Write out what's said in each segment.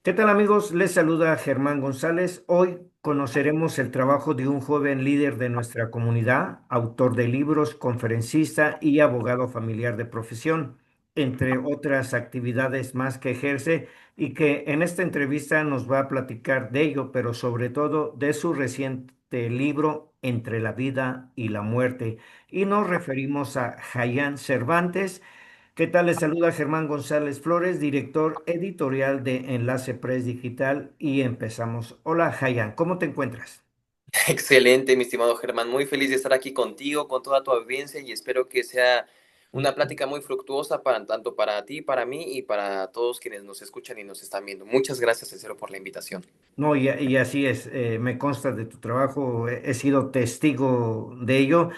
¿Qué tal amigos? Les saluda Germán González. Hoy conoceremos el trabajo de un joven líder de nuestra comunidad, autor de libros, conferencista y abogado familiar de profesión, entre otras actividades más que ejerce y que en esta entrevista nos va a platicar de ello, pero sobre todo de su reciente libro Entre la vida y la muerte. Y nos referimos a Jayán Cervantes. ¿Qué tal? Les saluda Germán González Flores, director editorial de Enlace Press Digital y empezamos. Hola, Jayan, ¿cómo te encuentras? Excelente, mi estimado Germán. Muy feliz de estar aquí contigo, con toda tu audiencia y espero que sea una plática muy fructuosa para tanto para ti, para mí y para todos quienes nos escuchan y nos están viendo. Muchas gracias, en serio, por la invitación. No, y así es, me consta de tu trabajo, he sido testigo de ello.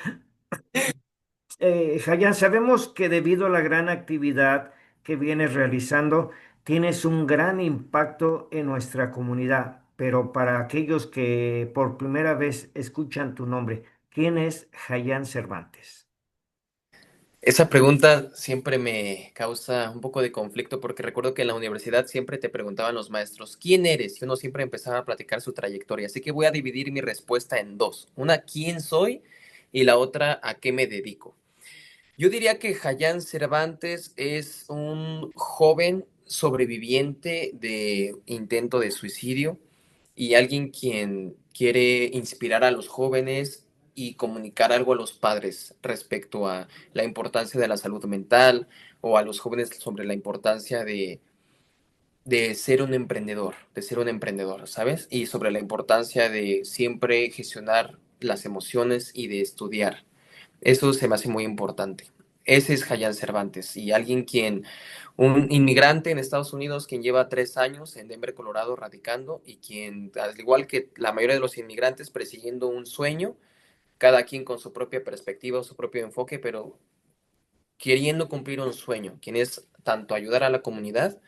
Jayan, sabemos que debido a la gran actividad que vienes realizando, tienes un gran impacto en nuestra comunidad, pero para aquellos que por primera vez escuchan tu nombre, ¿quién es Jayan Cervantes? Esa pregunta siempre me causa un poco de conflicto porque recuerdo que en la universidad siempre te preguntaban los maestros, ¿quién eres? Y uno siempre empezaba a platicar su trayectoria. Así que voy a dividir mi respuesta en dos. Una, ¿quién soy? Y la otra, ¿a qué me dedico? Yo diría que Jayán Cervantes es un joven sobreviviente de intento de suicidio y alguien quien quiere inspirar a los jóvenes y comunicar algo a los padres respecto a la importancia de la salud mental o a los jóvenes sobre la importancia de ser un emprendedor, ¿sabes? Y sobre la importancia de siempre gestionar las emociones y de estudiar. Eso se me hace muy importante. Ese es Jayán Cervantes y alguien quien, un inmigrante en Estados Unidos quien lleva 3 años en Denver, Colorado, radicando y quien, al igual que la mayoría de los inmigrantes, persiguiendo un sueño, cada quien con su propia perspectiva, su propio enfoque, pero queriendo cumplir un sueño, quien es tanto ayudar a la comunidad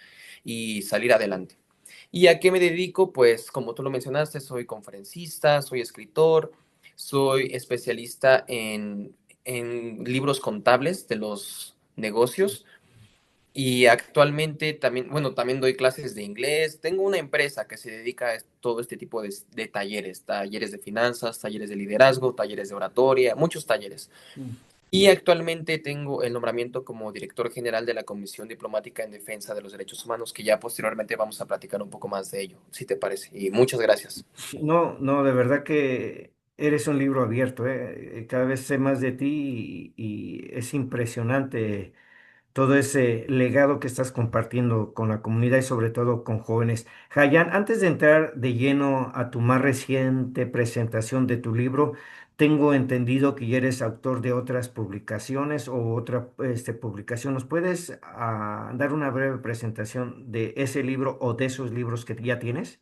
y salir adelante. ¿Y a qué me dedico? Pues como tú lo mencionaste, soy conferencista, soy escritor, soy especialista en libros contables de los negocios y actualmente también, bueno, también doy clases de inglés. Tengo una empresa que se dedica a todo este tipo de talleres, talleres de finanzas, talleres de liderazgo, talleres de oratoria, muchos talleres. Y actualmente tengo el nombramiento como director general de la Comisión Diplomática en Defensa de los Derechos Humanos, que ya posteriormente vamos a platicar un poco más de ello, si te parece. Y muchas gracias. No, no, de verdad que eres un libro abierto, ¿eh? Cada vez sé más de ti y es impresionante todo ese legado que estás compartiendo con la comunidad y sobre todo con jóvenes. Hayan, antes de entrar de lleno a tu más reciente presentación de tu libro, tengo entendido que ya eres autor de otras publicaciones o otra publicación. ¿Nos puedes dar una breve presentación de ese libro o de esos libros que ya tienes?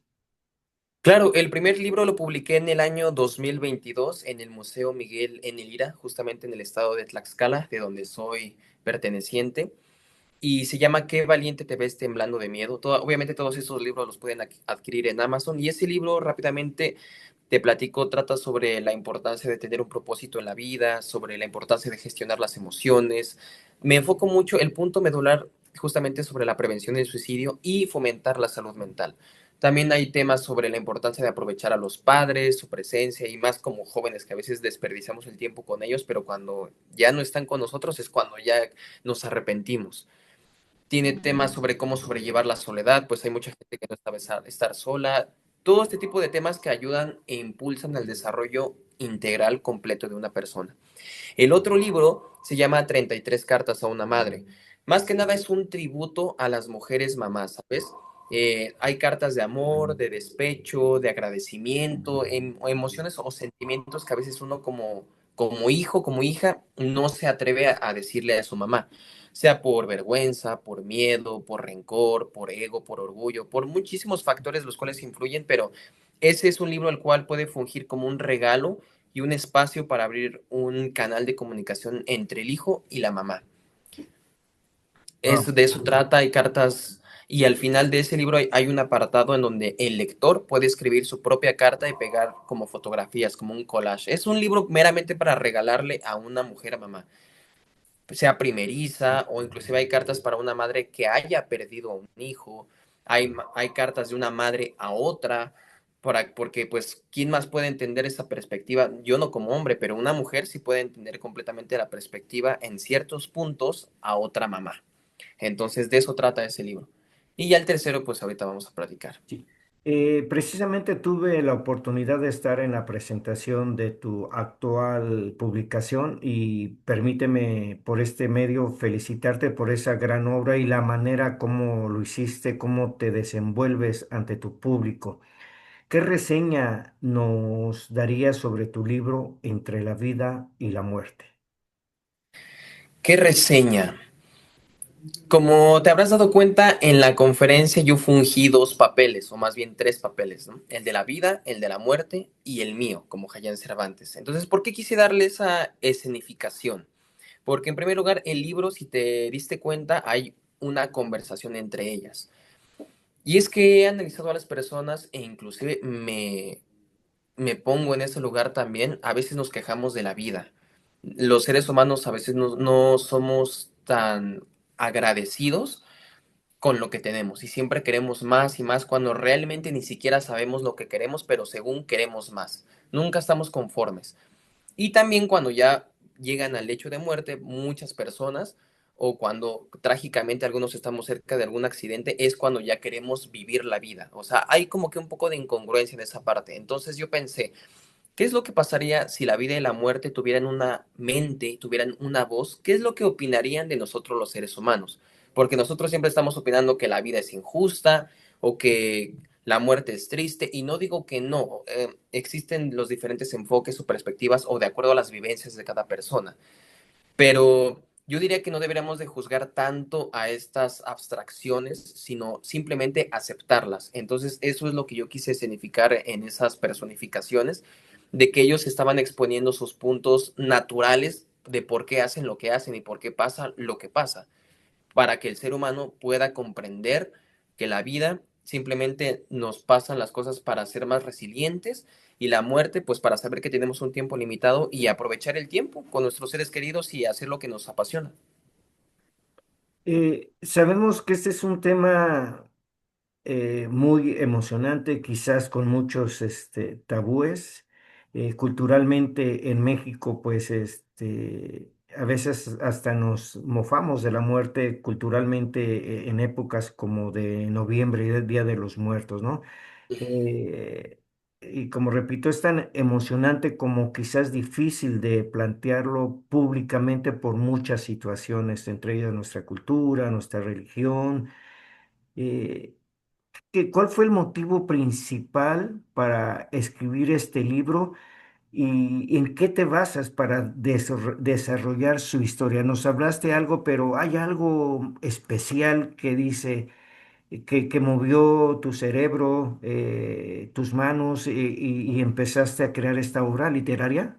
Claro, el primer libro lo publiqué en el año 2022 en el Museo Miguel en Elira, justamente en el estado de Tlaxcala, de donde soy perteneciente. Y se llama Qué valiente te ves temblando de miedo. Obviamente todos esos libros los pueden adquirir en Amazon. Y ese libro rápidamente te platico, trata sobre la importancia de tener un propósito en la vida, sobre la importancia de gestionar las emociones. Me enfoco mucho, el punto medular justamente sobre la prevención del suicidio y fomentar la salud mental. También hay temas sobre la importancia de aprovechar a los padres, su presencia y más como jóvenes que a veces desperdiciamos el tiempo con ellos, pero cuando ya no están con nosotros es cuando ya nos arrepentimos. Tiene temas sobre cómo sobrellevar la soledad, pues hay mucha gente que no sabe estar sola. Todo este tipo de temas que ayudan e impulsan el desarrollo integral completo de una persona. El otro libro se llama 33 cartas a una madre. Más que nada es un tributo a las mujeres mamás, ¿sabes? Hay cartas de amor, de despecho, de agradecimiento, emociones o sentimientos que a veces uno como hijo, como hija, no se atreve a decirle a su mamá, sea por vergüenza, por miedo, por rencor, por ego, por orgullo, por muchísimos factores los cuales influyen, pero ese es un libro al cual puede fungir como un regalo y un espacio para abrir un canal de comunicación entre el hijo y la mamá. Wow. De eso trata, hay cartas y al final de ese libro hay un apartado en donde el lector puede escribir su propia carta y pegar como fotografías, como un collage. Es un libro meramente para regalarle a una mujer a mamá. sea primeriza, o inclusive hay cartas para una madre que haya perdido a un hijo, hay cartas de una madre a otra, porque pues, ¿quién más puede entender esa perspectiva? Yo no como hombre, pero una mujer sí puede entender completamente la perspectiva en ciertos puntos a otra mamá. Entonces, de eso trata ese libro. Y ya el tercero, pues ahorita vamos a platicar. Sí. Precisamente tuve la oportunidad de estar en la presentación de tu actual publicación y permíteme por este medio felicitarte por esa gran obra y la manera como lo hiciste, cómo te desenvuelves ante tu público. ¿Qué reseña nos darías sobre tu libro Entre la vida y la muerte? ¿Qué reseña? Como te habrás dado cuenta, en la conferencia yo fungí dos papeles, o más bien tres papeles, ¿no? El de la vida, el de la muerte y el mío, como Jayan Cervantes. Entonces, ¿por qué quise darle esa escenificación? Porque en primer lugar, el libro, si te diste cuenta, hay una conversación entre ellas. Y es que he analizado a las personas e inclusive me pongo en ese lugar también. A veces nos quejamos de la vida. Los seres humanos a veces no somos tan agradecidos con lo que tenemos y siempre queremos más y más cuando realmente ni siquiera sabemos lo que queremos, pero según queremos más. Nunca estamos conformes. Y también cuando ya llegan al lecho de muerte, muchas personas, o cuando trágicamente algunos estamos cerca de algún accidente, es cuando ya queremos vivir la vida. O sea, hay como que un poco de incongruencia en esa parte. Entonces yo pensé, ¿qué es lo que pasaría si la vida y la muerte tuvieran una mente, tuvieran una voz? ¿Qué es lo que opinarían de nosotros los seres humanos? Porque nosotros siempre estamos opinando que la vida es injusta o que la muerte es triste, y no digo que no, existen los diferentes enfoques o perspectivas o de acuerdo a las vivencias de cada persona, pero yo diría que no deberíamos de juzgar tanto a estas abstracciones, sino simplemente aceptarlas. Entonces, eso es lo que yo quise significar en esas personificaciones, de que ellos estaban exponiendo sus puntos naturales de por qué hacen lo que hacen y por qué pasa lo que pasa, para que el ser humano pueda comprender que la vida simplemente nos pasan las cosas para ser más resilientes, y la muerte pues para saber que tenemos un tiempo limitado y aprovechar el tiempo con nuestros seres queridos y hacer lo que nos apasiona. Sabemos que este es un tema muy emocionante, quizás con muchos tabúes. Culturalmente en México, pues a veces hasta nos mofamos de la muerte culturalmente en épocas como de noviembre y el Día de los Muertos, ¿no? Eh, y como repito, es tan emocionante como quizás difícil de plantearlo públicamente por muchas situaciones, entre ellas nuestra cultura, nuestra religión. Eh, ¿Cuál fue el motivo principal para escribir este libro y en qué te basas para desarrollar su historia? Nos hablaste algo, pero ¿hay algo especial que dice que movió tu cerebro, tus manos y empezaste a crear esta obra literaria?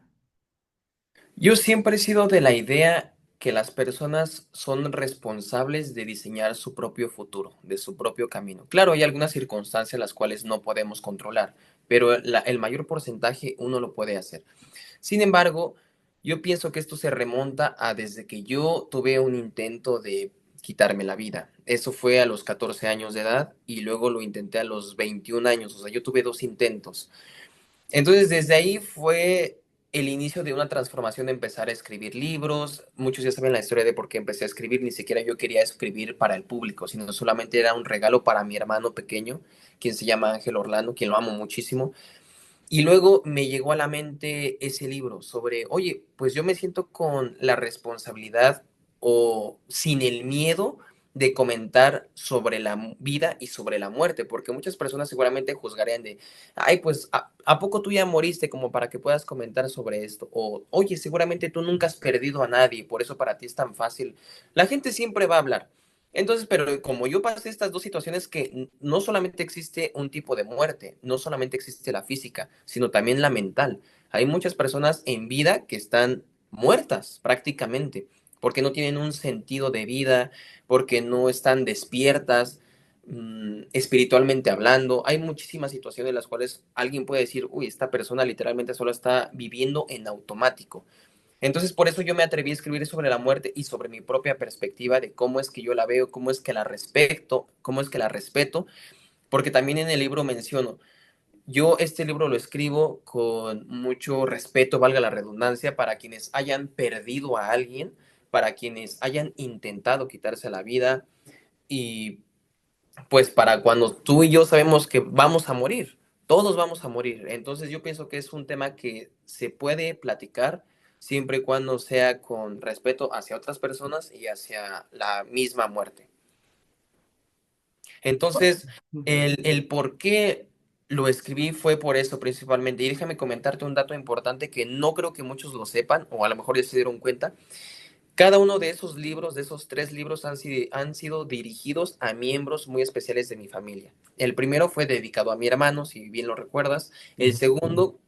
Yo siempre he sido de la idea que las personas son responsables de diseñar su propio futuro, de su propio camino. Claro, hay algunas circunstancias las cuales no podemos controlar, pero el mayor porcentaje uno lo puede hacer. Sin embargo, yo pienso que esto se remonta a desde que yo tuve un intento de quitarme la vida. Eso fue a los 14 años de edad y luego lo intenté a los 21 años. O sea, yo tuve dos intentos. Entonces, desde ahí fue el inicio de una transformación de empezar a escribir libros. Muchos ya saben la historia de por qué empecé a escribir. Ni siquiera yo quería escribir para el público, sino solamente era un regalo para mi hermano pequeño, quien se llama Ángel Orlando, quien lo amo muchísimo. Y luego me llegó a la mente ese libro sobre, oye, pues yo me siento con la responsabilidad o sin el miedo de comentar sobre la vida y sobre la muerte, porque muchas personas seguramente juzgarían de, ay, pues, ¿a poco tú ya moriste como para que puedas comentar sobre esto? O, oye, seguramente tú nunca has perdido a nadie, por eso para ti es tan fácil. La gente siempre va a hablar. Entonces, pero como yo pasé estas dos situaciones, que no solamente existe un tipo de muerte, no solamente existe la física, sino también la mental. Hay muchas personas en vida que están muertas prácticamente, porque no tienen un sentido de vida, porque no están despiertas, espiritualmente hablando. Hay muchísimas situaciones en las cuales alguien puede decir, uy, esta persona literalmente solo está viviendo en automático. Entonces, por eso yo me atreví a escribir sobre la muerte y sobre mi propia perspectiva de cómo es que yo la veo, cómo es que la respeto, cómo es que la respeto, porque también en el libro menciono, yo este libro lo escribo con mucho respeto, valga la redundancia, para quienes hayan perdido a alguien, para quienes hayan intentado quitarse la vida y pues para cuando tú y yo sabemos que vamos a morir, todos vamos a morir. Entonces yo pienso que es un tema que se puede platicar siempre y cuando sea con respeto hacia otras personas y hacia la misma muerte. Entonces, el por qué lo escribí fue por eso principalmente. Y déjame comentarte un dato importante que no creo que muchos lo sepan, o a lo mejor ya se dieron cuenta. Cada uno de esos libros, de esos 3 libros, han sido dirigidos a miembros muy especiales de mi familia. El primero fue dedicado a mi hermano, si bien lo recuerdas. El Ujú. segundo,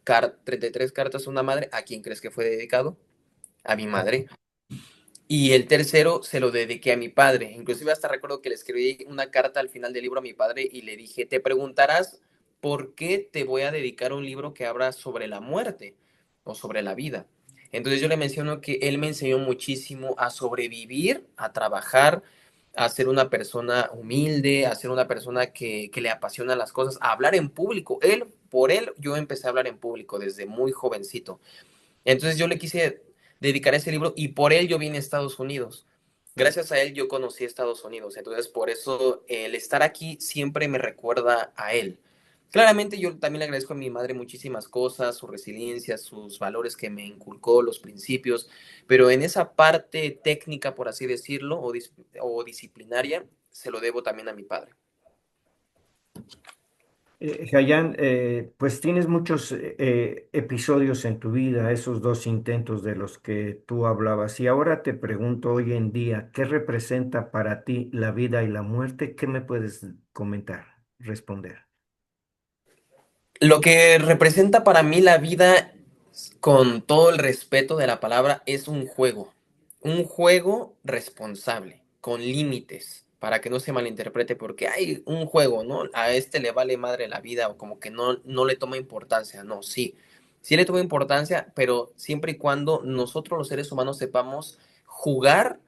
33 cartas a una madre, ¿a quién crees que fue dedicado? A mi madre. Y el tercero se lo dediqué a mi padre. Inclusive hasta recuerdo que le escribí una carta al final del libro a mi padre y le dije, te preguntarás por qué te voy a dedicar un libro que habla sobre la muerte o sobre la vida. Entonces yo le menciono que él me enseñó muchísimo a sobrevivir, a trabajar, a ser una persona humilde, a ser una persona que le apasiona las cosas, a hablar en público. Por él, yo empecé a hablar en público desde muy jovencito. Entonces yo le quise dedicar ese libro y por él yo vine a Estados Unidos. Gracias a él yo conocí Estados Unidos. Entonces por eso el estar aquí siempre me recuerda a él. Claramente yo también le agradezco a mi madre muchísimas cosas, su resiliencia, sus valores que me inculcó, los principios, pero en esa parte técnica, por así decirlo, o disciplinaria, se lo debo también a mi padre. Hayan, pues tienes muchos episodios en tu vida, esos dos intentos de los que tú hablabas. Y ahora te pregunto hoy en día, ¿qué representa para ti la vida y la muerte? ¿Qué me puedes comentar, responder? Lo que representa para mí la vida, con todo el respeto de la palabra, es un juego responsable, con límites, para que no se malinterprete, porque hay un juego, ¿no? A este le vale madre la vida o como que no le toma importancia, no, sí, sí le toma importancia, pero siempre y cuando nosotros los seres humanos sepamos jugar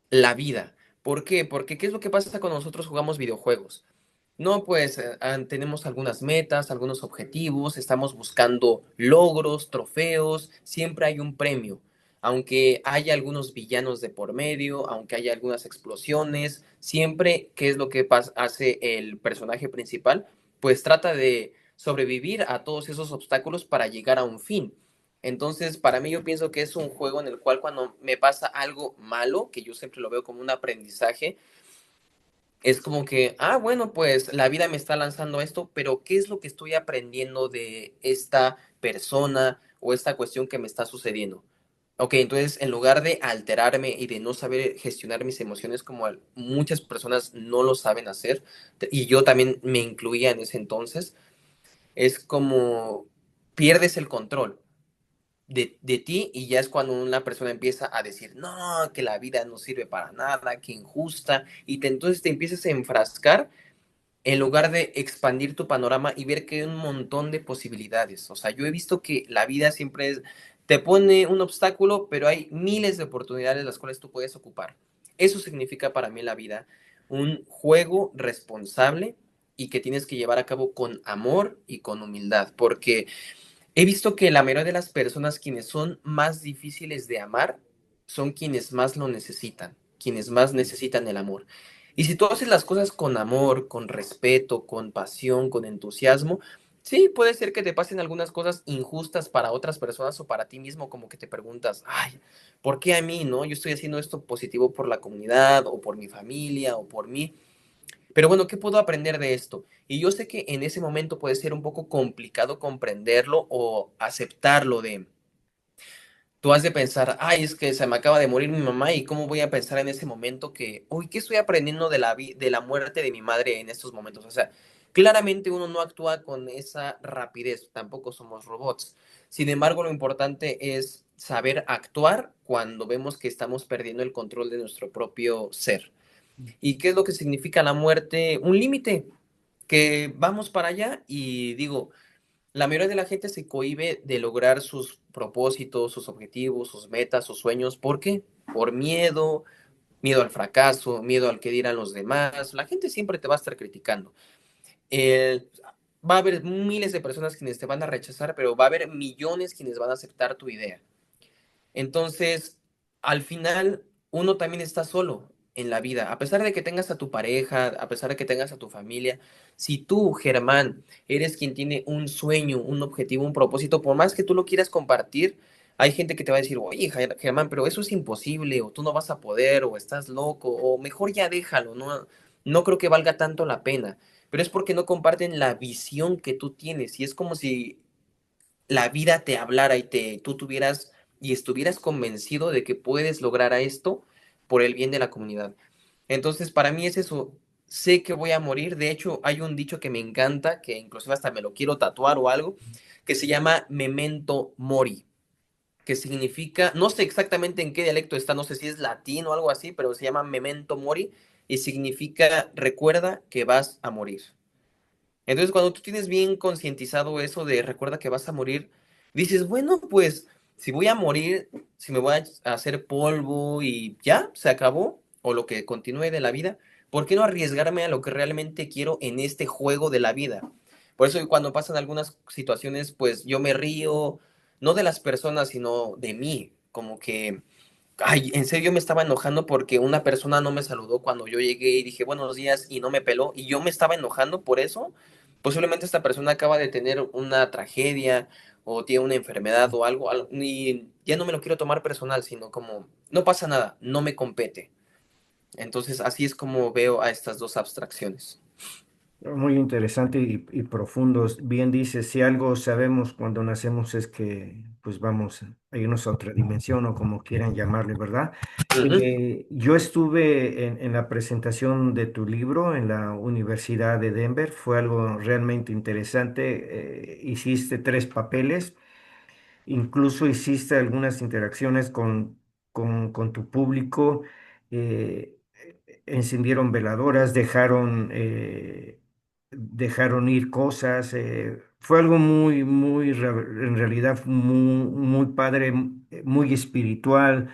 la vida. ¿Por qué? Porque ¿qué es lo que pasa cuando nosotros jugamos videojuegos? No, pues tenemos algunas metas, algunos objetivos, estamos buscando logros, trofeos, siempre hay un premio. Aunque haya algunos villanos de por medio, aunque haya algunas explosiones, siempre, ¿qué es lo que hace el personaje principal? Pues trata de sobrevivir a todos esos obstáculos para llegar a un fin. Entonces, para mí yo pienso que es un juego en el cual cuando me pasa algo malo, que yo siempre lo veo como un aprendizaje, es como que, bueno, pues la vida me está lanzando esto, pero ¿qué es lo que estoy aprendiendo de esta persona o esta cuestión que me está sucediendo? Ok, entonces en lugar de alterarme y de no saber gestionar mis emociones como muchas personas no lo saben hacer, y yo también me incluía en ese entonces, es como pierdes el control de ti y ya es cuando una persona empieza a decir, no, que la vida no sirve para nada, que injusta, y entonces te empiezas a enfrascar en lugar de expandir tu panorama y ver que hay un montón de posibilidades. O sea, yo he visto que la vida siempre te pone un obstáculo, pero hay miles de oportunidades las cuales tú puedes ocupar. Eso significa para mí la vida un juego responsable y que tienes que llevar a cabo con amor y con humildad, porque he visto que la mayoría de las personas quienes son más difíciles de amar son quienes más lo necesitan, quienes más necesitan el amor. Y si tú haces las cosas con amor, con respeto, con pasión, con entusiasmo, sí, puede ser que te pasen algunas cosas injustas para otras personas o para ti mismo, como que te preguntas, ay, ¿por qué a mí, no? Yo estoy haciendo esto positivo por la comunidad o por mi familia o por mí. Pero bueno, ¿qué puedo aprender de esto? Y yo sé que en ese momento puede ser un poco complicado comprenderlo o aceptarlo de, tú has de pensar, ay, es que se me acaba de morir mi mamá y cómo voy a pensar en ese momento que, uy, ¿qué estoy aprendiendo de de la muerte de mi madre en estos momentos? O sea, claramente uno no actúa con esa rapidez, tampoco somos robots. Sin embargo, lo importante es saber actuar cuando vemos que estamos perdiendo el control de nuestro propio ser. ¿Y qué es lo que significa la muerte? Un límite, que vamos para allá y digo, La mayoría de la gente se cohíbe de lograr sus propósitos, sus objetivos, sus metas, sus sueños. ¿Por qué? Por miedo, miedo al fracaso, miedo al que dirán los demás. La gente siempre te va a estar criticando. Eh, Va a haber miles de personas quienes te van a rechazar, pero va a haber millones quienes van a aceptar tu idea. Entonces, al final, uno también está solo en la vida. A pesar de que tengas a tu pareja, a pesar de que tengas a tu familia, si tú, Germán, eres quien tiene un sueño, un objetivo, un propósito, por más que tú lo quieras compartir, hay gente que te va a decir, oye, Germán, pero eso es imposible, o tú no vas a poder, o estás loco, o mejor ya déjalo, no, no creo que valga tanto la pena. Pero es porque no comparten la visión que tú tienes. Y es como si la vida te hablara y tú tuvieras y estuvieras convencido de que puedes lograr a esto por el bien de la comunidad. Entonces, para mí es eso. Sé que voy a morir. De hecho, hay un dicho que me encanta, que inclusive hasta me lo quiero tatuar o algo, que se llama Memento Mori, que significa, no sé exactamente en qué dialecto está, no sé si es latín o algo así, pero se llama Memento Mori y significa recuerda que vas a morir. Entonces, cuando tú tienes bien concientizado eso de recuerda que vas a morir, dices, bueno, pues si voy a morir, si me voy a hacer polvo y ya, se acabó, o lo que continúe de la vida, ¿por qué no arriesgarme a lo que realmente quiero en este juego de la vida? Por eso cuando pasan algunas situaciones, pues yo me río, no de las personas, sino de mí, como que ay, en serio me estaba enojando porque una persona no me saludó cuando yo llegué y dije buenos días y no me peló y yo me estaba enojando por eso. Posiblemente esta persona acaba de tener una tragedia o tiene una enfermedad o algo, y ya no me lo quiero tomar personal, sino como no pasa nada, no me compete. Entonces así es como veo a estas dos abstracciones. Muy interesante y profundo. Bien dices, si algo sabemos cuando nacemos es que pues vamos a irnos a otra dimensión o como quieran llamarle, ¿verdad? Ujú, Yo estuve en la presentación de tu libro en la Universidad de Denver. Fue algo realmente interesante. Hiciste tres papeles. Incluso hiciste algunas interacciones con tu público, eh, encendieron veladoras, dejaron ir cosas. Fue algo en realidad, muy padre, muy espiritual,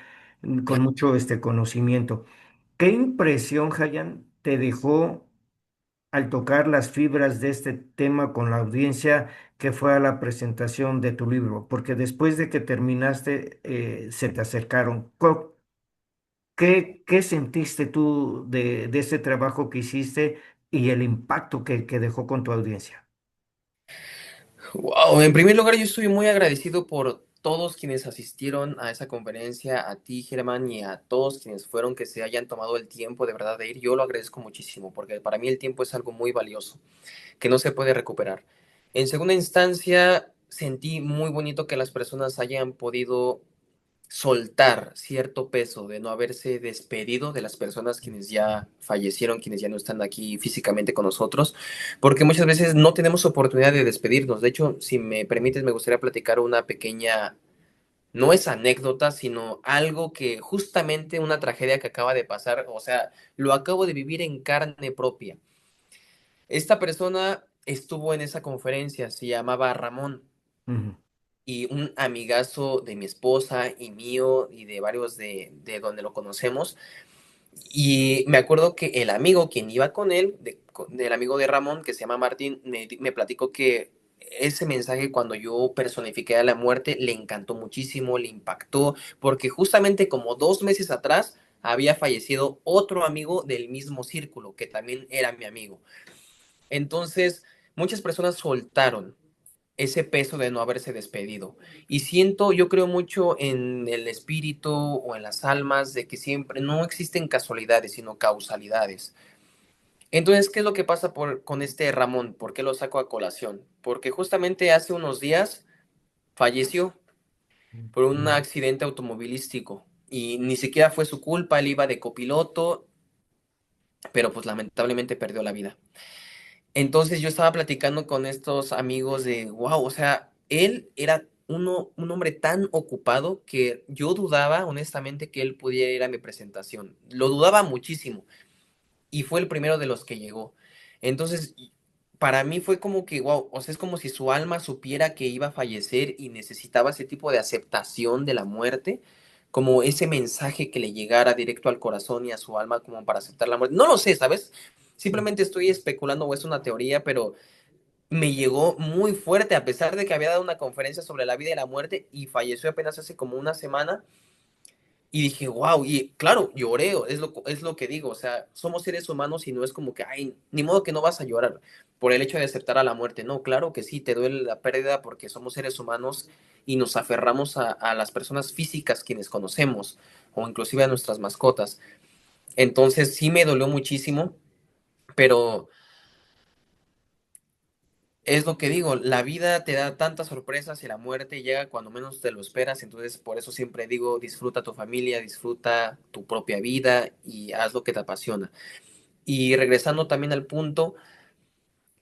con mucho conocimiento. ¿Qué impresión, Hayan, te dejó al tocar las fibras de este tema con la audiencia que fue a la presentación de tu libro? Porque después de que terminaste, se te acercaron. ¿Qué sentiste tú de este trabajo que hiciste y el impacto que dejó con tu audiencia? wow, en primer lugar, yo estoy muy agradecido por todos quienes asistieron a esa conferencia, a ti, Germán, y a todos quienes fueron que se hayan tomado el tiempo de verdad de ir. Yo lo agradezco muchísimo, porque para mí el tiempo es algo muy valioso, que no se puede recuperar. En segunda instancia, sentí muy bonito que las personas hayan podido soltar cierto peso de no haberse despedido de las personas quienes ya fallecieron, quienes ya no están aquí físicamente con nosotros, porque muchas veces no tenemos oportunidad de despedirnos. De hecho, si me permites, me gustaría platicar una pequeña, no es anécdota, sino algo que justamente una tragedia que acaba de pasar, o sea, lo acabo de vivir en carne propia. Esta persona estuvo en esa conferencia, se llamaba Ramón Ujú, y un amigazo de mi esposa y mío y de varios de donde lo conocemos. Y me acuerdo que el amigo, quien iba con él, del amigo de Ramón, que se llama Martín, me platicó que ese mensaje cuando yo personifiqué a la muerte le encantó muchísimo, le impactó, porque justamente como 2 meses atrás había fallecido otro amigo del mismo círculo, que también era mi amigo. Entonces, muchas personas soltaron ese peso de no haberse despedido. Y siento, yo creo mucho en el espíritu o en las almas de que siempre no existen casualidades, sino causalidades. Entonces, ¿qué es lo que pasa con este Ramón? ¿Por qué lo saco a colación? Porque justamente hace unos días falleció por un ujú. accidente automovilístico y ni siquiera fue su culpa, él iba de copiloto, pero pues lamentablemente perdió la vida. Entonces yo estaba platicando con estos amigos de, wow, o sea, él era un hombre tan ocupado que yo dudaba honestamente que él pudiera ir a mi presentación. Lo dudaba muchísimo y fue el primero de los que llegó. Entonces, para mí fue como que, wow, o sea, es como si su alma supiera que iba a fallecer y necesitaba ese tipo de aceptación de la muerte, como ese mensaje que le llegara directo al corazón y a su alma como para aceptar la muerte. No lo sé, ¿sabes? Simplemente estoy especulando o es una teoría, pero me llegó muy fuerte a pesar de que había dado una conferencia sobre la vida y la muerte y falleció apenas hace como una semana. Y dije, wow, y claro, lloré, es lo que digo, o sea, somos seres humanos y no es como que, ay, ni modo que no vas a llorar por el hecho de aceptar a la muerte. No, claro que sí, te duele la pérdida porque somos seres humanos y nos aferramos a las personas físicas quienes conocemos o inclusive a nuestras mascotas. Entonces sí me dolió muchísimo, pero es lo que digo, la vida te da tantas sorpresas y la muerte llega cuando menos te lo esperas, entonces por eso siempre digo, disfruta tu familia, disfruta tu propia vida y haz lo que te apasiona. Y regresando también al punto,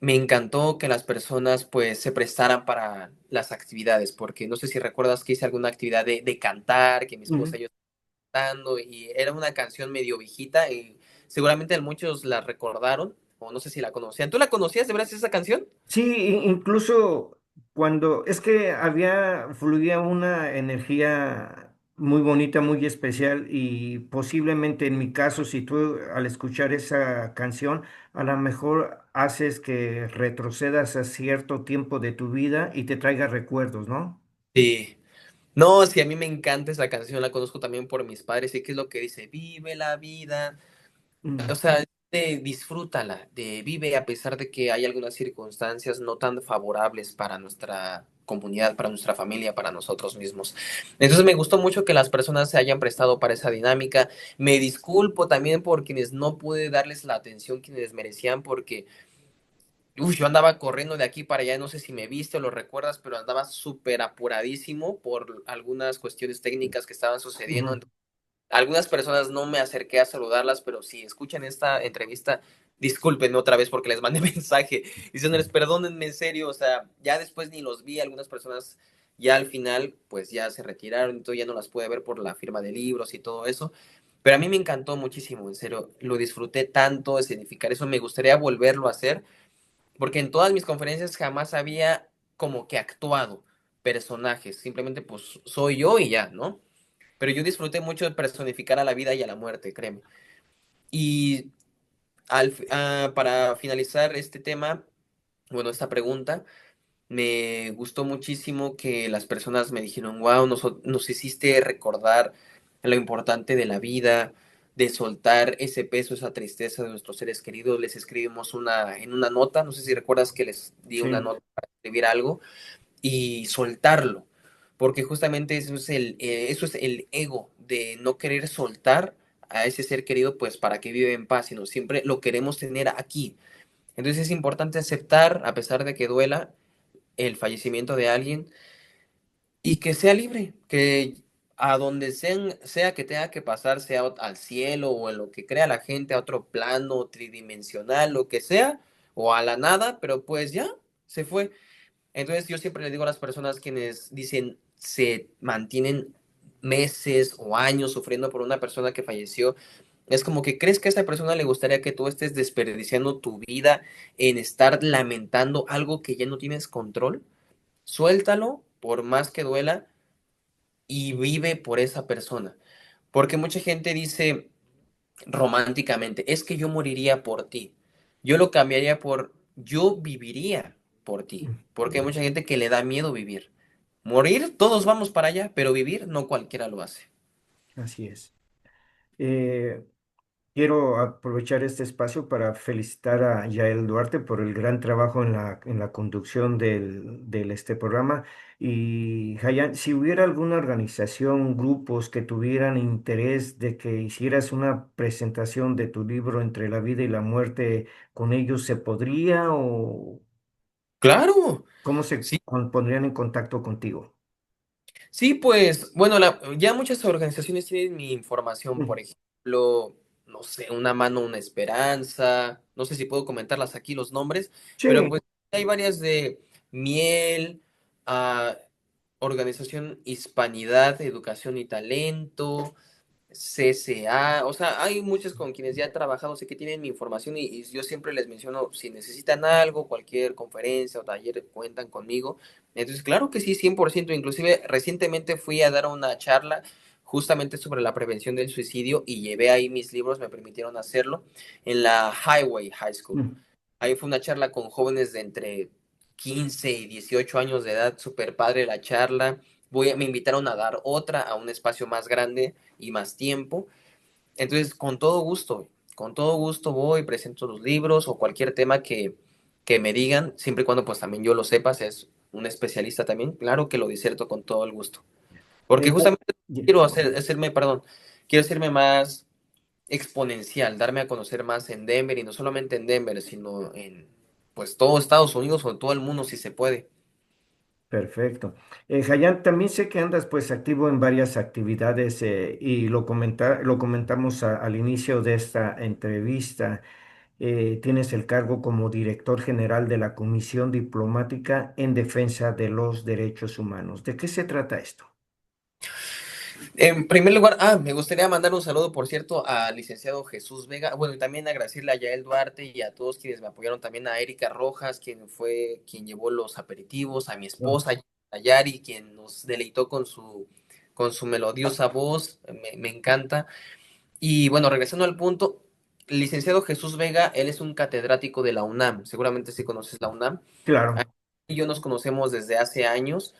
me encantó que las personas pues se prestaran para las actividades, porque no sé si recuerdas que hice alguna actividad de cantar, que mi esposa Ujú. y yo cantando, y era una canción medio viejita, y seguramente muchos la recordaron, o no sé si la conocían. ¿Tú la conocías de veras esa canción? Sí, incluso cuando es que fluía una energía muy bonita, muy especial y posiblemente en mi caso, si tú al escuchar esa canción, a lo mejor haces que retrocedas a cierto tiempo de tu vida y te traiga recuerdos, ¿no? Sí. No, sí, a mí me encanta esa canción, la conozco también por mis padres, y que es lo que dice, vive la vida, o Mm, sea, disfrútala, vive a pesar de que hay algunas circunstancias no tan favorables para nuestra comunidad, para nuestra familia, para nosotros mismos. Entonces me gustó mucho que las personas se hayan prestado para esa dinámica. Me disculpo también por quienes no pude darles la atención que les merecían, porque yo andaba corriendo de aquí para allá, no sé si me viste o lo recuerdas, pero andaba súper apuradísimo por algunas cuestiones técnicas que estaban sucediendo. ujú, Algunas personas no me acerqué a saludarlas, pero si escuchan esta entrevista, discúlpenme otra vez porque les mandé mensaje diciéndoles perdónenme en serio, o sea, ya después ni los vi, algunas personas ya al final pues ya se retiraron, entonces ya no las pude ver por la firma de libros y todo eso, pero a mí me encantó muchísimo, en serio, lo disfruté tanto de significar eso, me gustaría volverlo a hacer, porque en todas mis conferencias jamás había como que actuado personajes, simplemente pues soy yo y ya, ¿no? Pero yo disfruté mucho de personificar a la vida y a la muerte, créeme. Y para finalizar este tema, bueno, esta pregunta, me gustó muchísimo que las personas me dijeron, wow, nos hiciste recordar lo importante de la vida, de soltar ese peso, esa tristeza de nuestros seres queridos. Les escribimos en una nota, no sé si recuerdas que les di una sí, nota para escribir algo y soltarlo, porque justamente eso es el ego de no querer soltar a ese ser querido, pues para que vive en paz, sino siempre lo queremos tener aquí. Entonces es importante aceptar, a pesar de que duela, el fallecimiento de alguien y que sea libre, que a donde sea que tenga que pasar, sea al cielo o en lo que crea la gente, a otro plano tridimensional, lo que sea, o a la nada, pero pues ya, se fue. Entonces yo siempre le digo a las personas quienes dicen se mantienen meses o años sufriendo por una persona que falleció, es como que crees que a esa persona le gustaría que tú estés desperdiciando tu vida en estar lamentando algo que ya no tienes control. Suéltalo, por más que duela, y vive por esa persona. Porque mucha gente dice románticamente, es que yo moriría por ti. Yo lo cambiaría por yo viviría por ti. Porque hay mm, mucha gente que le da miedo vivir. Morir, todos vamos para allá, pero vivir no cualquiera lo hace. así es. Eh, Quiero aprovechar este espacio para felicitar a Yael Duarte por el gran trabajo en la conducción del programa. Y Hayan, si hubiera alguna organización, grupos que tuvieran interés de que hicieras una presentación de tu libro Entre la vida y la muerte, ¿con ellos se podría o Claro, cómo se sí, pondrían en contacto contigo? sí, pues, bueno, ya muchas organizaciones tienen mi información, Mm. por ejemplo, no sé, Una Mano, Una Esperanza, no sé si puedo comentarlas aquí los nombres, pero Sí, pues hay varias de Miel, ah, Organización Hispanidad, Educación y Talento, CCA, o sea, hay muchos con quienes ya he trabajado, sé que tienen mi información y yo siempre les menciono, si necesitan algo, cualquier conferencia o taller, cuentan conmigo. Entonces, claro que sí, 100%. Inclusive recientemente fui a dar una charla justamente sobre la prevención del suicidio y llevé ahí mis libros, me permitieron hacerlo, en la Highway High School. Mm. Ahí fue una charla con jóvenes de entre 15 y 18 años de edad, súper padre la charla. Me invitaron a dar otra a un espacio más grande y más tiempo. Entonces, con todo gusto voy, presento los libros o cualquier tema que me digan, siempre y cuando pues también yo lo sepas, es un especialista también, claro que lo diserto con todo el gusto. Porque Ya- justamente ya- quiero quiero hacerme más exponencial, darme a conocer más en Denver y no solamente en Denver, sino en pues todo Estados Unidos o en todo el mundo si se puede. Perfecto. Hayan, también sé que andas pues activo en varias actividades y lo comentamos al inicio de esta entrevista. Tienes el cargo como director general de la Comisión Diplomática en Defensa de los Derechos Humanos. ¿De qué se trata esto? En primer lugar, me gustaría mandar un saludo, por cierto, al licenciado Jesús Vega. Bueno, y también agradecerle a Yael Duarte y a todos quienes me apoyaron, también a Erika Rojas, quien fue quien llevó los aperitivos, a mi Ah, esposa, a Yari, quien nos deleitó con su melodiosa voz. Me encanta. Y bueno, regresando al punto, el licenciado Jesús Vega, él es un catedrático de la UNAM. Seguramente sí conoces la UNAM. claro. Y yo nos conocemos desde hace años.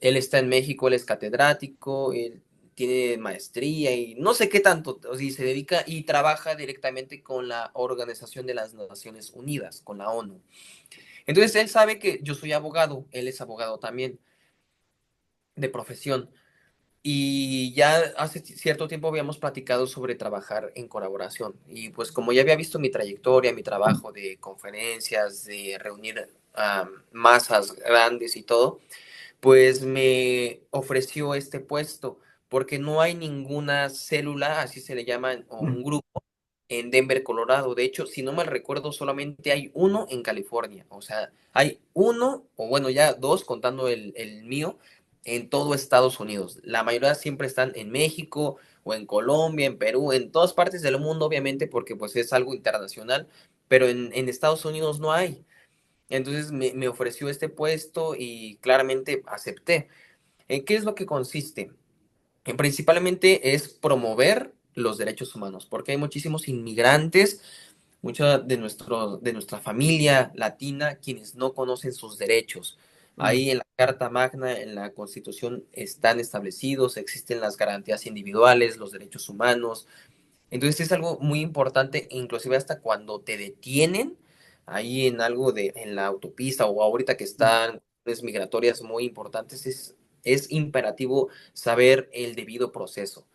Él está en México, él es catedrático, él tiene maestría y no sé qué tanto, o sea, se dedica y trabaja directamente con la Organización de las Naciones Unidas, con la ONU. Entonces él sabe que yo soy abogado, él es abogado también de profesión. Y ya hace cierto tiempo habíamos platicado sobre trabajar en colaboración. Y pues como ya había visto mi trayectoria, mi trabajo de conferencias, de reunir masas grandes y todo, pues me ofreció este puesto, porque no hay ninguna célula, así se le llama, o un Mm. grupo en Denver, Colorado. De hecho, si no mal recuerdo, solamente hay uno en California. O sea, hay uno, o bueno, ya dos, contando el mío, en todo Estados Unidos. La mayoría siempre están en México o en Colombia, en Perú, en todas partes del mundo, obviamente, porque pues es algo internacional, pero en Estados Unidos no hay. Entonces me ofreció este puesto y claramente acepté. ¿En qué es lo que consiste? Principalmente es promover los derechos humanos, porque hay muchísimos inmigrantes, mucha de nuestra familia latina, quienes no conocen sus derechos. Mm. Ahí en la Carta Magna, en la Constitución, están establecidos, existen las garantías individuales, los derechos humanos. Entonces es algo muy importante, inclusive hasta cuando te detienen ahí en algo en la autopista o ahorita que Mm. están migratorias muy importantes, es imperativo saber el debido proceso.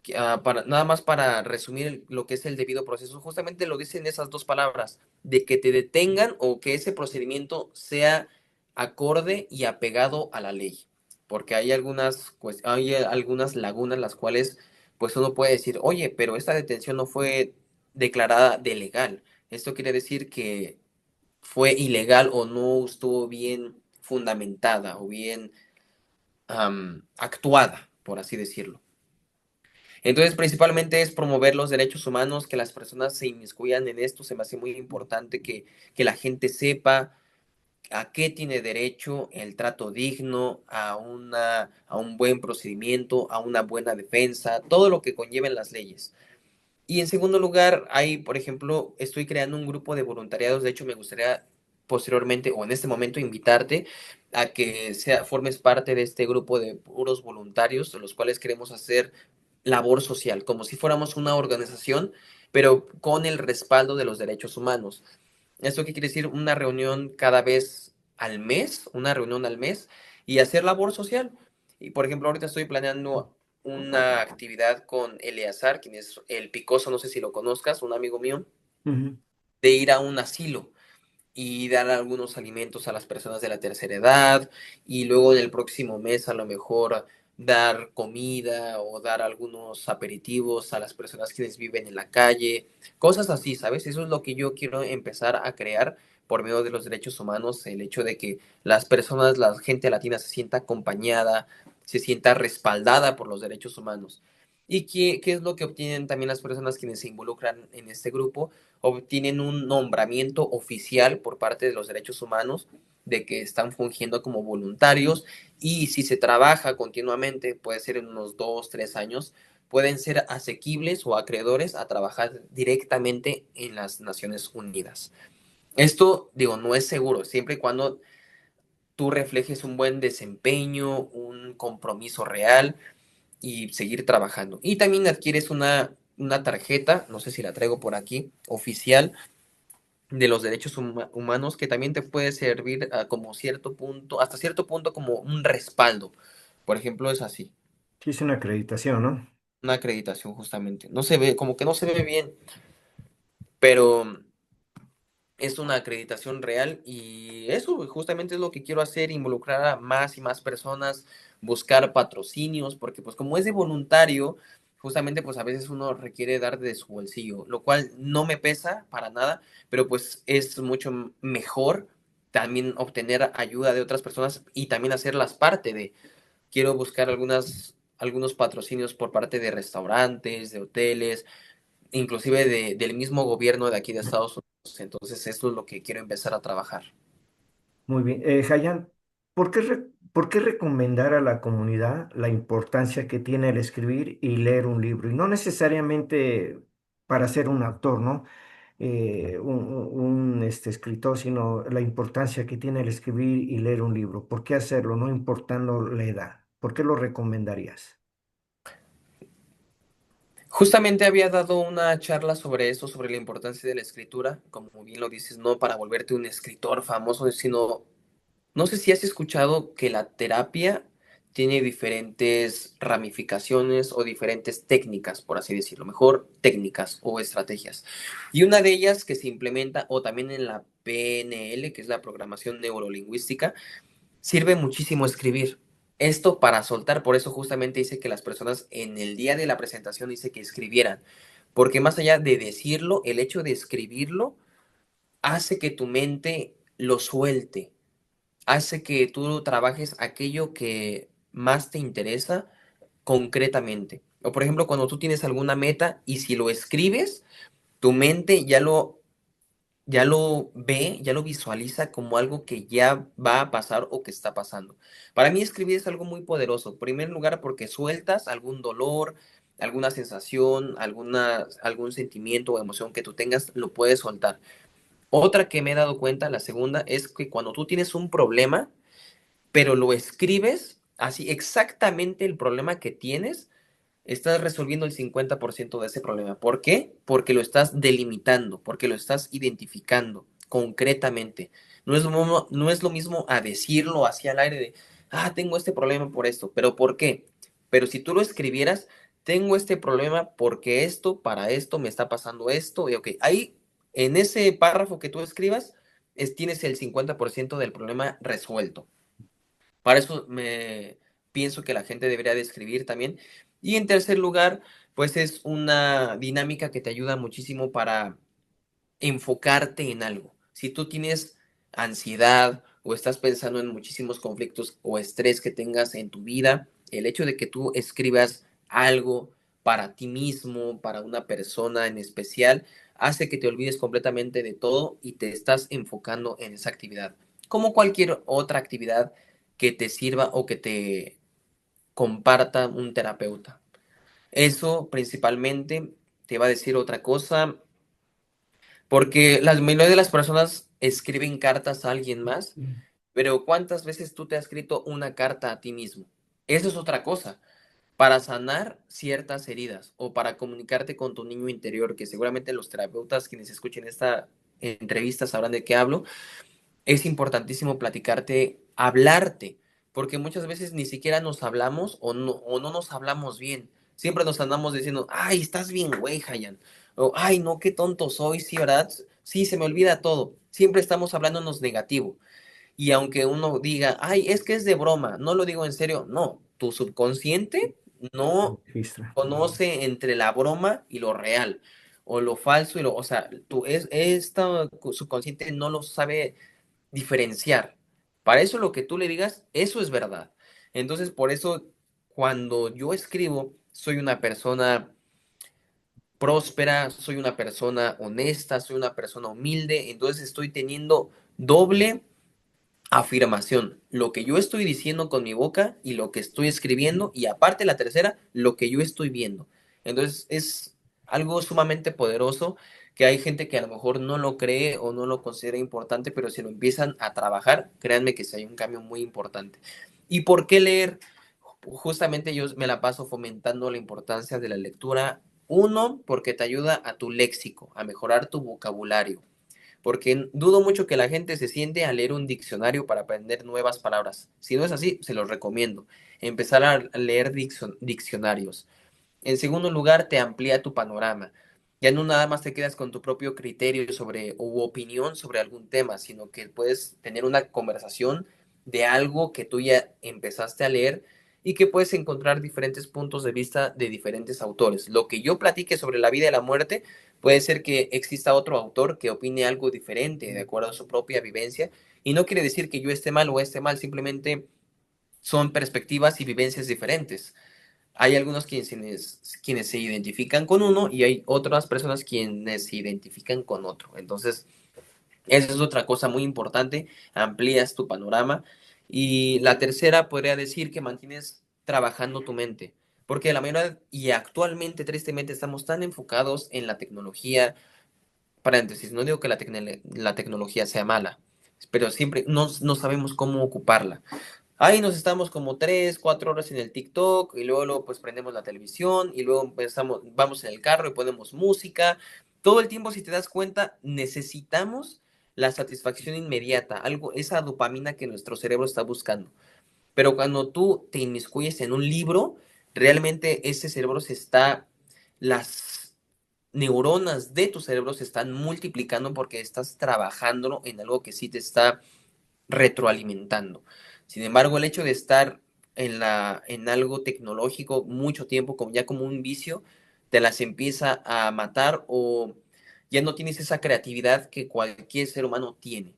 Nada más para resumir lo que es el debido proceso, justamente lo dicen esas dos palabras, de que te detengan o que ese procedimiento sea acorde y apegado a la ley, porque hay algunas lagunas las cuales pues uno puede decir, oye, pero esta detención no fue declarada de legal. Esto quiere decir que fue ilegal o no estuvo bien fundamentada o bien actuada, por así decirlo. Entonces, principalmente es promover los derechos humanos, que las personas se inmiscuyan en esto. Se me hace muy importante que la gente sepa a qué tiene derecho, el trato digno, a un buen procedimiento, a una buena defensa, todo lo que conlleven las leyes. Y en segundo lugar, hay, por ejemplo, estoy creando un grupo de voluntariados. De hecho, me gustaría posteriormente o en este momento invitarte a que formes parte de este grupo de puros voluntarios, de los cuales queremos hacer labor social, como si fuéramos una organización, pero con el respaldo de los derechos humanos. ¿Esto qué quiere decir? Una reunión cada vez al mes, una reunión al mes, y hacer labor social. Y por ejemplo, ahorita estoy planeando una actividad con Eleazar, quien es el Picoso, no sé si lo conozcas, un amigo mío, Ujú. de ir a un asilo y dar algunos alimentos a las personas de la tercera edad y luego en el próximo mes a lo mejor dar comida o dar algunos aperitivos a las personas quienes viven en la calle, cosas así, ¿sabes? Eso es lo que yo quiero empezar a crear por medio de los derechos humanos, el hecho de que las personas, la gente latina se sienta acompañada, se sienta respaldada por los derechos humanos. ¿Y qué es lo que obtienen también las personas quienes se involucran en este grupo? Obtienen un nombramiento oficial por parte de los derechos humanos de que están fungiendo como voluntarios y si se trabaja continuamente, puede ser en unos 2, 3 años, pueden ser asequibles o acreedores a trabajar directamente en las Naciones Unidas. Esto, digo, no es seguro, siempre y cuando tú reflejes un buen desempeño, un compromiso real y seguir trabajando. Y también adquieres una tarjeta, no sé si la traigo por aquí, oficial de los derechos humanos, que también te puede servir como cierto punto, hasta cierto punto como un respaldo. Por ejemplo, es así, Sí, es una acreditación, ¿no? una acreditación justamente. No se ve, como que no se ve bien, pero es una acreditación real y eso justamente es lo que quiero hacer, involucrar a más y más personas, buscar patrocinios, porque pues como es de voluntario, justamente pues a veces uno requiere dar de su bolsillo, lo cual no me pesa para nada, pero pues es mucho mejor también obtener ayuda de otras personas y también hacerlas parte de, quiero buscar algunos patrocinios por parte de restaurantes, de hoteles, inclusive del mismo gobierno de aquí de Estados Unidos. Entonces, esto es lo que quiero empezar a trabajar. Muy bien. Hayan, ¿por qué recomendar a la comunidad la importancia que tiene el escribir y leer un libro? Y no necesariamente para ser un autor, ¿no? Escritor, sino la importancia que tiene el escribir y leer un libro. ¿Por qué hacerlo, no importando la edad? ¿Por qué lo recomendarías? Justamente había dado una charla sobre eso, sobre la importancia de la escritura, como bien lo dices, no para volverte un escritor famoso, sino, no sé si has escuchado que la terapia tiene diferentes ramificaciones o diferentes técnicas, por así decirlo, mejor técnicas o estrategias. Y una de ellas que se implementa, o también en la PNL, que es la programación neurolingüística, sirve muchísimo escribir. Esto para soltar, por eso justamente dice que las personas en el día de la presentación dice que escribieran, porque más allá de decirlo, el hecho de escribirlo hace que tu mente lo suelte, hace que tú trabajes aquello que más te interesa concretamente. O por ejemplo, cuando tú tienes alguna meta y si lo escribes, tu mente ya lo ve, ya lo visualiza como algo que ya va a pasar o que está pasando. Para mí escribir es algo muy poderoso. En primer lugar, porque sueltas algún dolor, alguna sensación, algún sentimiento o emoción que tú tengas, lo puedes soltar. Otra que me he dado cuenta, la segunda, es que cuando tú tienes un problema, pero lo escribes así exactamente el problema que tienes, estás resolviendo el 50% de ese problema. ¿Por qué? Porque lo estás delimitando, porque lo estás identificando concretamente. No es lo mismo a decirlo hacia el aire de, tengo este problema por esto, pero ¿por qué? Pero si tú lo escribieras, tengo este problema porque esto, para esto, me está pasando esto, y ok, ahí, en ese párrafo que tú escribas, tienes el 50% del problema resuelto. Para eso me pienso que la gente debería de escribir también. Y en tercer lugar, pues es una dinámica que te ayuda muchísimo para enfocarte en algo. Si tú tienes ansiedad o estás pensando en muchísimos conflictos o estrés que tengas en tu vida, el hecho de que tú escribas algo para ti mismo, para una persona en especial, hace que te olvides completamente de todo y te estás enfocando en esa actividad. Como cualquier otra actividad que te sirva o que te comparta un terapeuta. Eso principalmente te va a decir otra cosa, porque la mayoría de las personas escriben cartas a alguien más, pero ¿cuántas veces tú te has escrito una carta a ti mismo? Eso es otra cosa. Para sanar ciertas heridas o para comunicarte con tu niño interior, que seguramente los terapeutas quienes escuchen esta entrevista sabrán de qué hablo, es importantísimo platicarte, hablarte, porque muchas veces ni siquiera nos hablamos o no nos hablamos bien. Siempre nos andamos diciendo, ay, estás bien, güey, Hayan. O, ay, no, qué tonto soy, sí, ¿verdad? Sí, se me olvida todo. Siempre estamos hablándonos negativo. Y aunque uno diga, ay, es que es de broma, no lo digo en serio, no, tu subconsciente no Registra. conoce entre la broma y lo real, o lo falso y o sea, esta subconsciente no lo sabe diferenciar. Para eso lo que tú le digas, eso es verdad. Entonces, por eso, cuando yo escribo, soy una persona próspera, soy una persona honesta, soy una persona humilde, entonces estoy teniendo doble afirmación, lo que yo estoy diciendo con mi boca y lo que estoy escribiendo, y aparte la tercera, lo que yo estoy viendo. Entonces es algo sumamente poderoso que hay gente que a lo mejor no lo cree o no lo considera importante, pero si lo empiezan a trabajar, créanme que sí hay un cambio muy importante. ¿Y por qué leer? Justamente yo me la paso fomentando la importancia de la lectura. Uno, porque te ayuda a tu léxico, a mejorar tu vocabulario, porque dudo mucho que la gente se siente a leer un diccionario para aprender nuevas palabras. Si no es así, se los recomiendo. Empezar a leer diccionarios. En segundo lugar, te amplía tu panorama. Ya no nada más te quedas con tu propio criterio sobre u opinión sobre algún tema, sino que puedes tener una conversación de algo que tú ya empezaste a leer y que puedes encontrar diferentes puntos de vista de diferentes autores. Lo que yo platique sobre la vida y la muerte, puede ser que exista otro autor que opine algo diferente de acuerdo a su propia vivencia, y no quiere decir que yo esté mal o esté mal, simplemente son perspectivas y vivencias diferentes. Hay algunos quienes se identifican con uno y hay otras personas quienes se identifican con otro. Entonces, esa es otra cosa muy importante, amplías tu panorama. Y la tercera, podría decir que mantienes trabajando tu mente, porque la mayoría, y actualmente, tristemente, estamos tan enfocados en la tecnología, paréntesis, no digo que la tecnología sea mala, pero siempre no sabemos cómo ocuparla. Ahí nos estamos como 3, 4 horas en el TikTok y luego pues prendemos la televisión y luego empezamos, vamos en el carro y ponemos música. Todo el tiempo, si te das cuenta, necesitamos la satisfacción inmediata, algo, esa dopamina que nuestro cerebro está buscando. Pero cuando tú te inmiscuyes en un libro, realmente ese cerebro las neuronas de tu cerebro se están multiplicando porque estás trabajando en algo que sí te está retroalimentando. Sin embargo, el hecho de estar en algo tecnológico mucho tiempo, como ya como un vicio, te las empieza a matar o ya no tienes esa creatividad que cualquier ser humano tiene.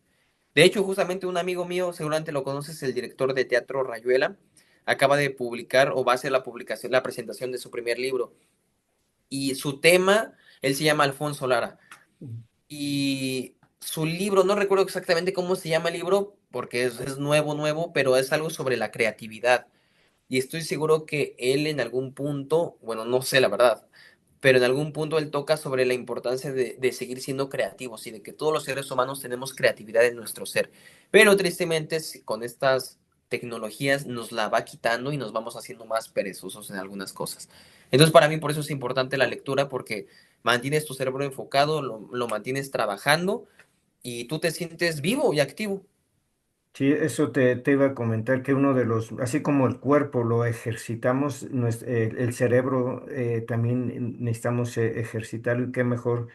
De hecho, justamente un amigo mío, seguramente lo conoces, el director de teatro Rayuela, acaba de publicar o va a hacer la publicación, la presentación de su primer libro. Y su tema, él se llama Alfonso Lara. Y su libro, no recuerdo exactamente cómo se llama el libro, porque es nuevo, nuevo, pero es algo sobre la creatividad. Y estoy seguro que él en algún punto, bueno, no sé la verdad, pero en algún punto él toca sobre la importancia de seguir siendo creativos y de que todos los seres humanos tenemos creatividad en nuestro ser. Pero tristemente con estas tecnologías nos la va quitando y nos vamos haciendo más perezosos en algunas cosas. Entonces para mí por eso es importante la lectura porque mantienes tu cerebro enfocado, lo mantienes trabajando y tú te sientes vivo y activo. Sí, eso te iba a comentar que uno de los, así como el cuerpo lo ejercitamos, el cerebro también necesitamos ejercitarlo y qué mejor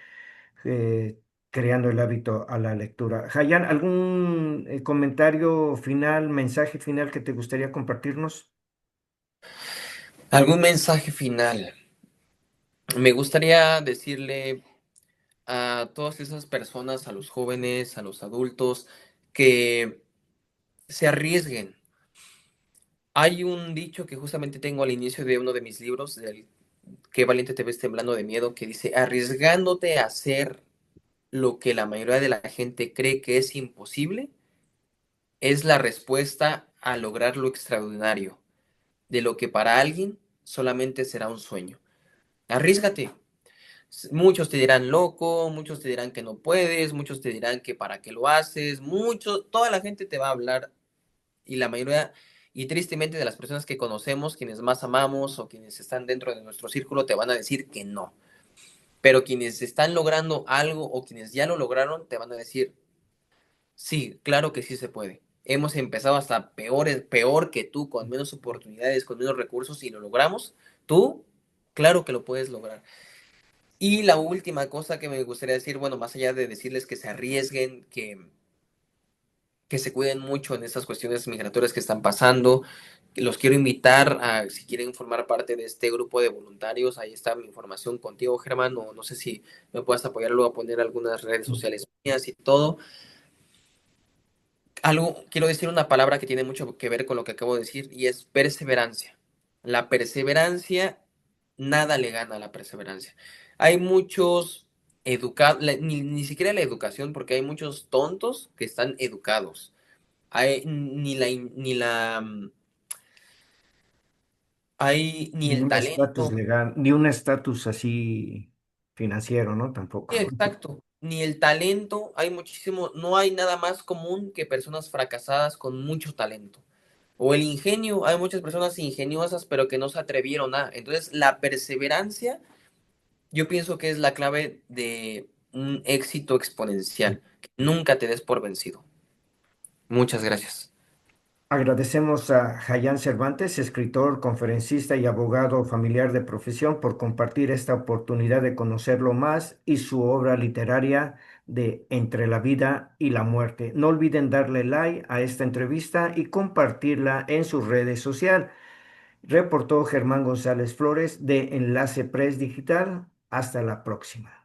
eh, creando el hábito a la lectura. Hayan, ¿algún comentario final, mensaje final que te gustaría compartirnos? ¿Algún mensaje final? Me gustaría decirle a todas esas personas, a los jóvenes, a los adultos, que se arriesguen. Hay un dicho que justamente tengo al inicio de uno de mis libros, del Qué valiente te ves temblando de miedo, que dice, arriesgándote a hacer lo que la mayoría de la gente cree que es imposible, es la respuesta a lograr lo extraordinario, de lo que para alguien solamente será un sueño. Arriesgate. Muchos te dirán loco, muchos te dirán que no puedes, muchos te dirán que para qué lo haces, toda la gente te va a hablar y la mayoría, y tristemente de las personas que conocemos, quienes más amamos o quienes están dentro de nuestro círculo, te van a decir que no. Pero quienes están logrando algo o quienes ya lo lograron, te van a decir, sí, claro que sí se puede. Hemos empezado hasta peor que tú, con menos oportunidades, con menos recursos y lo logramos. Tú, claro que lo puedes lograr. Y la última cosa que me gustaría decir, bueno, más allá de decirles que se arriesguen, que se cuiden mucho en estas cuestiones migratorias que están pasando, los quiero invitar a, si quieren formar parte de este grupo de voluntarios, ahí está mi información contigo, Germán, o no sé si me puedas apoyar luego a poner algunas redes sociales mías y todo. Algo, quiero decir una palabra que tiene mucho que ver con lo que acabo de decir y es perseverancia. La perseverancia nada le gana a la perseverancia. Hay muchos educados, ni siquiera la educación, porque hay muchos tontos que están educados. Hay, ni Ni el un estatus talento. legal, ni un estatus así financiero, ¿no? Sí, Tampoco. exacto. Ni el talento, hay muchísimo, no hay nada más común que personas fracasadas con mucho talento. O el ingenio, hay muchas personas ingeniosas pero que no se atrevieron a. Entonces, la perseverancia, yo pienso que es la clave de un éxito exponencial. Que nunca te des por vencido. Muchas gracias. Agradecemos a Jayán Cervantes, escritor, conferencista y abogado familiar de profesión, por compartir esta oportunidad de conocerlo más y su obra literaria de Entre la vida y la muerte. No olviden darle like a esta entrevista y compartirla en sus redes sociales. Reportó Germán González Flores de Enlace Press Digital. Hasta la próxima.